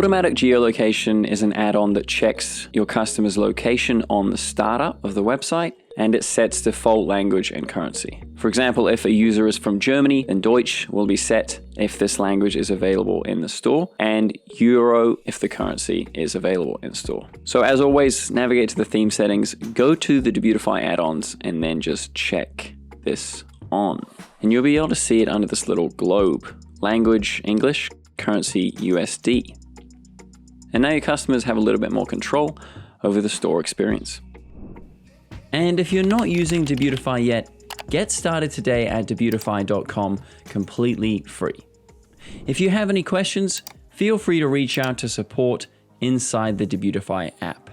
Automatic geolocation is an add-on that checks your customer's location on the startup of the website, and it sets default language and currency. For example, if a user is from Germany, then Deutsch will be set if this language is available in the store, and Euro if the currency is available in store. So as always, navigate to the theme settings, go to the Debutify add-ons, and then just check this on. And you'll be able to see it under this little globe. Language, English, currency, USD. And now your customers have a little bit more control over the store experience. And if you're not using Debutify yet, get started today at debutify.com completely free. If you have any questions, feel free to reach out to support inside the Debutify app.